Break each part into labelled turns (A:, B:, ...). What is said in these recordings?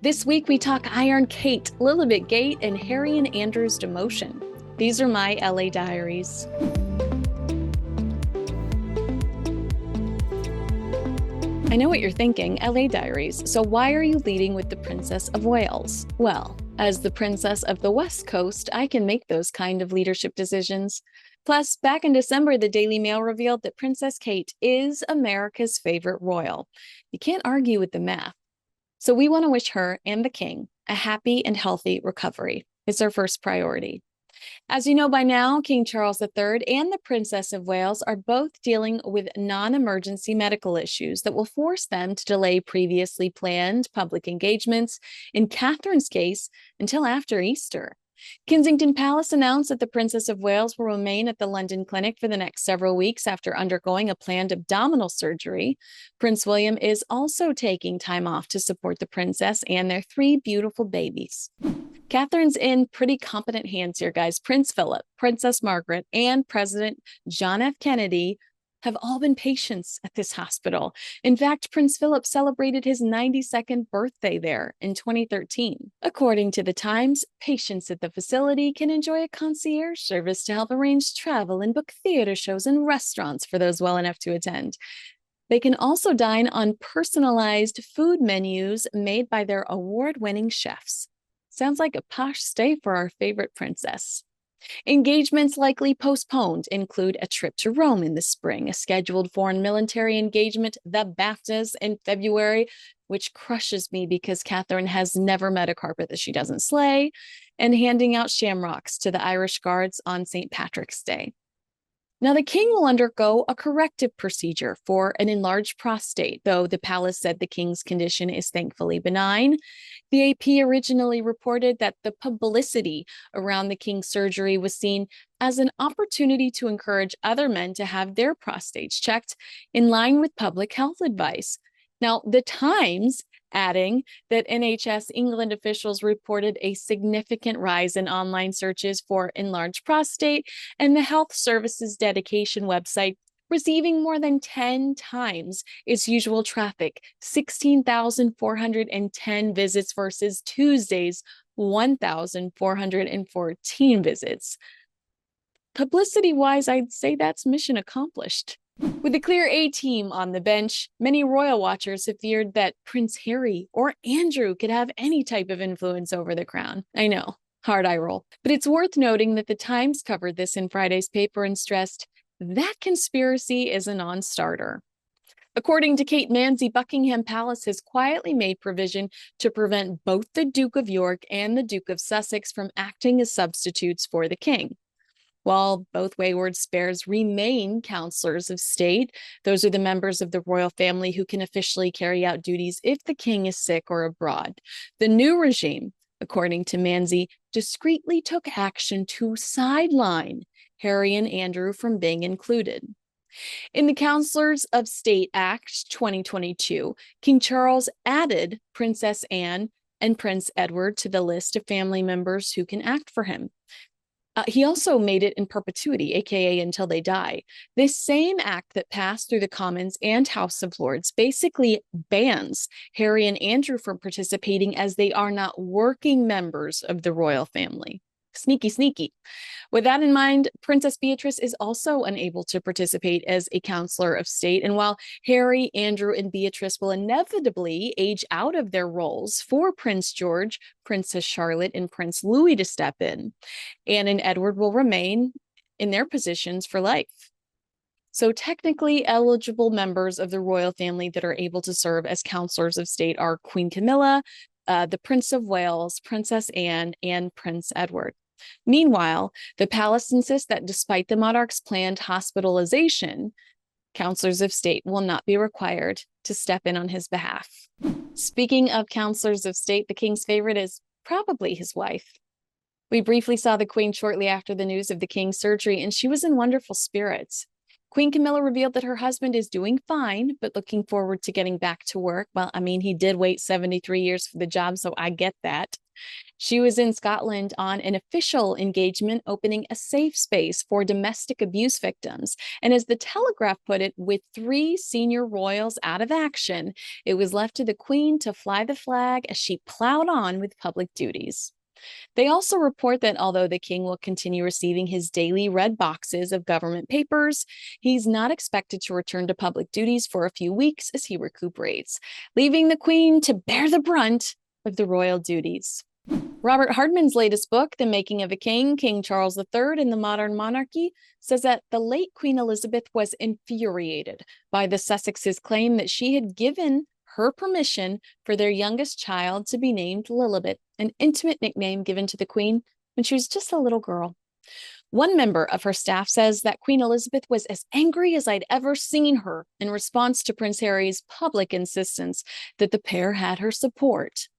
A: This week we talk Iron Kate, Lilibet Gate, and Harry and Andrew's demotion. These are my LA Diaries. I know what you're thinking, LA Diaries. So why are you leading with the Princess of Wales? Well, as the Princess of the West Coast, I can make those kind of leadership decisions. Plus, back in December, the Daily Mail revealed that Princess Kate is America's favorite royal. You can't argue with the math. So we want to wish her and the king a happy and healthy recovery. It's our first priority. As you know by now, King Charles III and the Princess of Wales are both dealing with non-emergency medical issues that will force them to delay previously planned public engagements in Catherine's case until after Easter. Kensington Palace announced that the Princess of Wales will remain at the London clinic for the next several weeks after undergoing a planned abdominal surgery. Prince William is also taking time off to support the princess and their three beautiful babies. Catherine's in pretty competent hands here, guys. Prince Philip, Princess Margaret, and President John F. Kennedy have all been patients at this hospital. In fact, Prince Philip celebrated his 92nd birthday there in 2013. According to the Times, patients at the facility can enjoy a concierge service to help arrange travel and book theater shows and restaurants for those well enough to attend. They can also dine on personalized food menus made by their award-winning chefs. Sounds like a posh stay for our favorite princess. Engagements likely postponed include a trip to Rome in the spring, a scheduled foreign military engagement, the BAFTAs in February, which crushes me because Catherine has never met a carpet that she doesn't slay, and handing out shamrocks to the Irish Guards on St. Patrick's Day. Now, the king will undergo a corrective procedure for an enlarged prostate, though the palace said the king's condition is thankfully benign. The AP originally reported that the publicity around the king's surgery was seen as an opportunity to encourage other men to have their prostates checked in line with public health advice. Now, the Times adding that NHS England officials reported a significant rise in online searches for enlarged prostate, and the Health Services Dedication website receiving more than 10 times its usual traffic, 16,410 visits versus Tuesday's 1,414 visits. Publicity-wise, I'd say that's mission accomplished. With a clear A-team on the bench, many royal watchers have feared that Prince Harry or Andrew could have any type of influence over the crown. I know, hard eye roll. But it's worth noting that the Times covered this in Friday's paper and stressed that conspiracy is a non-starter. According to Kate Manzi, Buckingham Palace has quietly made provision to prevent both the Duke of York and the Duke of Sussex from acting as substitutes for the king. While both wayward spares remain counselors of state, those are the members of the royal family who can officially carry out duties if the king is sick or abroad. The new regime, according to Manzi, discreetly took action to sideline Harry and Andrew from being included. In the Counselors of State Act 2022, King Charles added Princess Anne and Prince Edward to the list of family members who can act for him. He also made it in perpetuity, aka until they die. This same act that passed through the Commons and House of Lords basically bans Harry and Andrew from participating as they are not working members of the royal family. Sneaky, sneaky. With that in mind, Princess Beatrice is also unable to participate as a counselor of state. And while Harry, Andrew, and Beatrice will inevitably age out of their roles for Prince George, Princess Charlotte, and Prince Louis to step in, Anne and Edward will remain in their positions for life. So technically eligible members of the royal family that are able to serve as counselors of state are Queen Camilla, the Prince of Wales, Princess Anne, and Prince Edward. Meanwhile, the palace insists that despite the monarch's planned hospitalization, counselors of state will not be required to step in on his behalf. Speaking of counselors of state, the king's favorite is probably his wife. We briefly saw the queen shortly after the news of the king's surgery, and she was in wonderful spirits. Queen Camilla revealed that her husband is doing fine, but looking forward to getting back to work. Well, I mean, he did wait 73 years for the job, so I get that. She was in Scotland on an official engagement, opening a safe space for domestic abuse victims. And as the Telegraph put it, with 3 senior royals out of action, it was left to the Queen to fly the flag as she plowed on with public duties. They also report that although the king will continue receiving his daily red boxes of government papers, he's not expected to return to public duties for a few weeks as he recuperates, leaving the queen to bear the brunt of the royal duties. Robert Hardman's latest book, The Making of a King, King Charles III and the Modern Monarchy, says that the late Queen Elizabeth was infuriated by the Sussexes' claim that she had given her permission for their youngest child to be named Lilibet, an intimate nickname given to the Queen when she was just a little girl. One member of her staff says that Queen Elizabeth was as angry as I'd ever seen her in response to Prince Harry's public insistence that the pair had her support.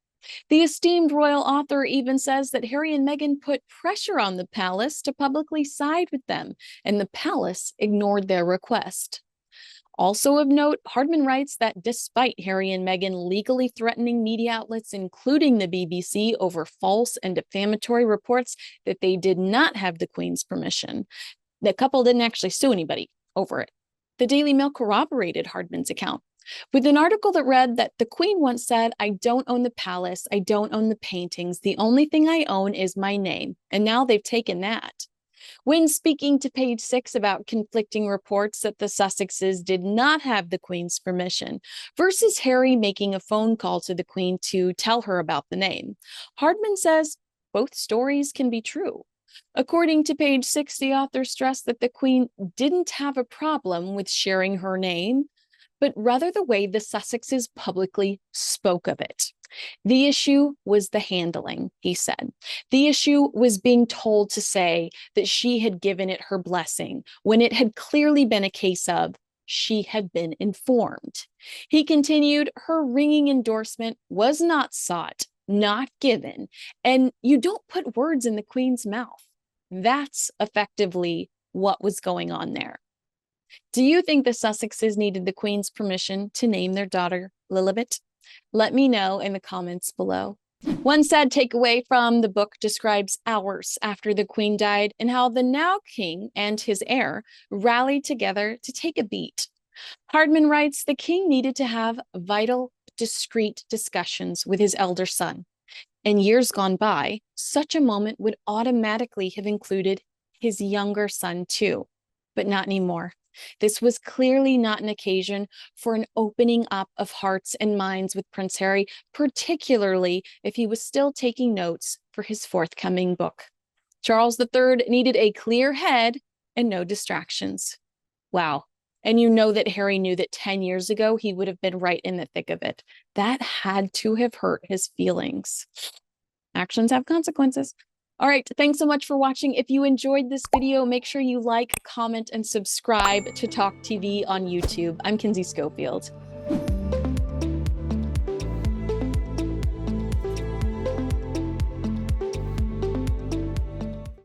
A: The esteemed royal author even says that Harry and Meghan put pressure on the palace to publicly side with them, and the palace ignored their request. Also of note, Hardman writes that despite Harry and Meghan legally threatening media outlets, including the BBC, over false and defamatory reports that they did not have the Queen's permission, the couple didn't actually sue anybody over it. The Daily Mail corroborated Hardman's account with an article that read that the Queen once said, "I don't own the palace, I don't own the paintings, the only thing I own is my name," and now they've taken that. When speaking to Page 6 about conflicting reports that the Sussexes did not have the Queen's permission versus Harry making a phone call to the Queen to tell her about the name, Hardman says both stories can be true. According to Page 6, the author stressed that the Queen didn't have a problem with sharing her name, but rather the way the Sussexes publicly spoke of it. The issue was the handling, he said. The issue was being told to say that she had given it her blessing when it had clearly been a case of she had been informed. He continued, her ringing endorsement was not sought, not given, and you don't put words in the Queen's mouth. That's effectively what was going on there. Do you think the Sussexes needed the Queen's permission to name their daughter Lilibet? Let me know in the comments below. One sad takeaway from the book describes hours after the Queen died and how the now king and his heir rallied together to take a beat. Hardman writes, the king needed to have vital, discreet discussions with his elder son. In years gone by, such a moment would automatically have included his younger son too, but not anymore. This was clearly not an occasion for an opening up of hearts and minds with Prince Harry, particularly if he was still taking notes for his forthcoming book. Charles III needed a clear head and no distractions. Wow. And you know that Harry knew that 10 years ago he would have been right in the thick of it. That had to have hurt his feelings. Actions have consequences. All right, thanks so much for watching. If you enjoyed this video, make sure you like, comment, and subscribe to TalkTV on YouTube. I'm Kinsey Schofield.